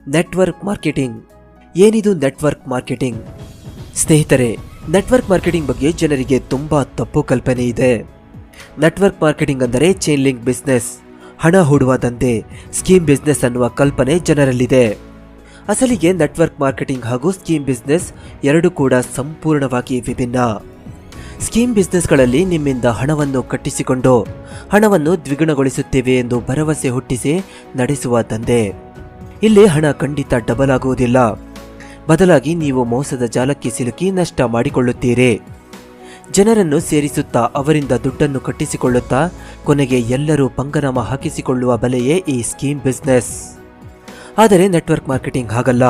Network marketing. ಏನಿದು network marketing? ಸ್ನೇಹಿತರೆ, network marketing ಬಗ್ಗೆ ಜನರಿಗೆ ತುಂಬಾ ತಪ್ಪು ಕಲ್ಪನೆ ಇದೆ. ನೆಟ್ವರ್ಕ್ ಮಾರ್ಕೆಟಿಂಗ್ ಅಂದರೆ ಚೈನ್ ಲಿಂಕ್ ಬಿಸ್ನೆಸ್, ಹಣ ಹೂಡುವ ದಂಧೆ, ಸ್ಕೀಮ್ ಬಿಸ್ನೆಸ್ ಅನ್ನುವ ಕಲ್ಪನೆ ಜನರಲ್ಲಿದೆ. ಅಸಲಿಗೆ ನೆಟ್ವರ್ಕ್ ಮಾರ್ಕೆಟಿಂಗ್ ಹಾಗೂ ಸ್ಕೀಮ್ ಬಿಸ್ನೆಸ್ ಎರಡು ಕೂಡ ಸಂಪೂರ್ಣವಾಗಿ ವಿಭಿನ್ನ. ಸ್ಕೀಮ್ ಬಿಸ್ನೆಸ್ಗಳಲ್ಲಿ ನಿಮ್ಮಿಂದ ಹಣವನ್ನು ಕಟ್ಟಿಸಿಕೊಂಡು ಹಣವನ್ನು ದ್ವಿಗುಣಗೊಳಿಸುತ್ತೇವೆ ಎಂದು ಭರವಸೆ ಹುಟ್ಟಿಸಿ ನಡೆಸುವ ದಂಧೆ. ಇಲ್ಲಿ ಹಣ ಖಂಡಿತ ಡಬಲ್ ಆಗುವುದಿಲ್ಲ. ಬದಲಾಗಿ ನೀವು ಮೋಸದ ಜಾಲಕ್ಕೆ ಸಿಲುಕಿ ನಷ್ಟ ಮಾಡಿಕೊಳ್ಳುತ್ತೀರಿ. ಜನರನ್ನು ಸೇರಿಸುತ್ತಾ ಅವರಿಂದ ದುಡ್ಡನ್ನು ಕಟ್ಟಿಸಿಕೊಳ್ಳುತ್ತಾ ಕೊನೆಗೆ ಎಲ್ಲರೂ ಪಂಗನಾಮ ಹಾಕಿಸಿಕೊಳ್ಳುವ ಬಲೆಯೇ ಈ ಸ್ಕೀಮ್ ಬಿಸ್ನೆಸ್. ಆದರೆ ನೆಟ್ವರ್ಕ್ ಮಾರ್ಕೆಟಿಂಗ್ ಹಾಗಲ್ಲ.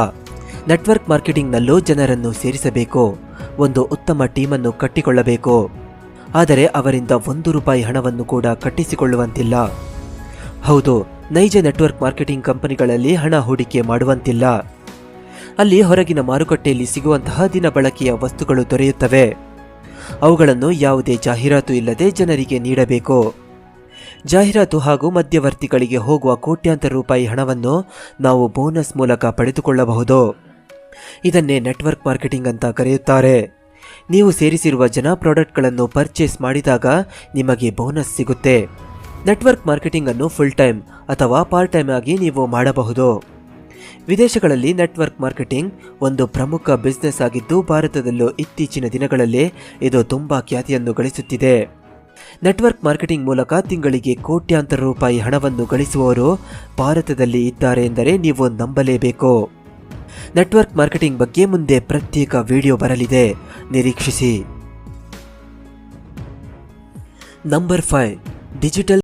ನೆಟ್ವರ್ಕ್ ಮಾರ್ಕೆಟಿಂಗ್ನಲ್ಲೂ ಜನರನ್ನು ಸೇರಿಸಬೇಕು, ಒಂದು ಉತ್ತಮ ಟೀಮನ್ನು ಕಟ್ಟಿಕೊಳ್ಳಬೇಕು. ಆದರೆ ಅವರಿಂದ ₹1 ಹಣವನ್ನು ಕೂಡ ಕಟ್ಟಿಸಿಕೊಳ್ಳುವಂತಿಲ್ಲ. ಹೌದು, ನೈಜ ನೆಟ್ವರ್ಕ್ ಮಾರ್ಕೆಟಿಂಗ್ ಕಂಪನಿಗಳಲ್ಲಿ ಹಣ ಹೂಡಿಕೆ ಮಾಡುವಂತಿಲ್ಲ. ಅಲ್ಲಿ ಹೊರಗಿನ ಮಾರುಕಟ್ಟೆಯಲ್ಲಿ ಸಿಗುವಂತಹ ದಿನ ಬಳಕೆಯ ವಸ್ತುಗಳು ದೊರೆಯುತ್ತವೆ. ಅವುಗಳನ್ನು ಯಾವುದೇ ಜಾಹೀರಾತು ಇಲ್ಲದೆ ಜನರಿಗೆ ನೀಡಬೇಕು. ಜಾಹೀರಾತು ಹಾಗೂ ಮಧ್ಯವರ್ತಿಗಳಿಗೆ ಹೋಗುವ ಕೋಟ್ಯಾಂತರ ರೂಪಾಯಿ ಹಣವನ್ನು ನಾವು ಬೋನಸ್ ಮೂಲಕ ಪಡೆದುಕೊಳ್ಳಬಹುದು. ಇದನ್ನೇ ನೆಟ್ವರ್ಕ್ ಮಾರ್ಕೆಟಿಂಗ್ ಅಂತ ಕರೆಯುತ್ತಾರೆ. ನೀವು ಸೇರಿಸಿರುವ ಜನ ಪ್ರಾಡಕ್ಟ್ಗಳನ್ನು ಪರ್ಚೇಸ್ ಮಾಡಿದಾಗ ನಿಮಗೆ ಬೋನಸ್ ಸಿಗುತ್ತೆ. ನೆಟ್ವರ್ಕ್ ಮಾರ್ಕೆಟಿಂಗ್ ಅನ್ನು ಫುಲ್ ಟೈಮ್ ಅಥವಾ ಪಾರ್ಟ್ ಟೈಮ್ ಆಗಿ ನೀವು ಮಾಡಬಹುದು. ವಿದೇಶಗಳಲ್ಲಿ ನೆಟ್ವರ್ಕ್ ಮಾರ್ಕೆಟಿಂಗ್ ಒಂದು ಪ್ರಮುಖ ಬಿಸ್ನೆಸ್ ಆಗಿದ್ದು, ಭಾರತದಲ್ಲೂ ಇತ್ತೀಚಿನ ದಿನಗಳಲ್ಲಿ ಇದು ತುಂಬಾ ಖ್ಯಾತಿಯನ್ನು ಗಳಿಸುತ್ತಿದೆ. ನೆಟ್ವರ್ಕ್ ಮಾರ್ಕೆಟಿಂಗ್ ಮೂಲಕ ತಿಂಗಳಿಗೆ ಕೋಟ್ಯಾಂತರ ರೂಪಾಯಿ ಹಣವನ್ನು ಗಳಿಸುವವರು ಭಾರತದಲ್ಲಿ ಇದ್ದಾರೆ ಎಂದರೆ ನೀವು ನಂಬಲೇಬೇಕು. ನೆಟ್ವರ್ಕ್ ಮಾರ್ಕೆಟಿಂಗ್ ಬಗ್ಗೆ ಮುಂದೆ ಪ್ರತ್ಯೇಕ ವಿಡಿಯೋ ಬರಲಿದೆ, ನಿರೀಕ್ಷಿಸಿ. Number 5, digital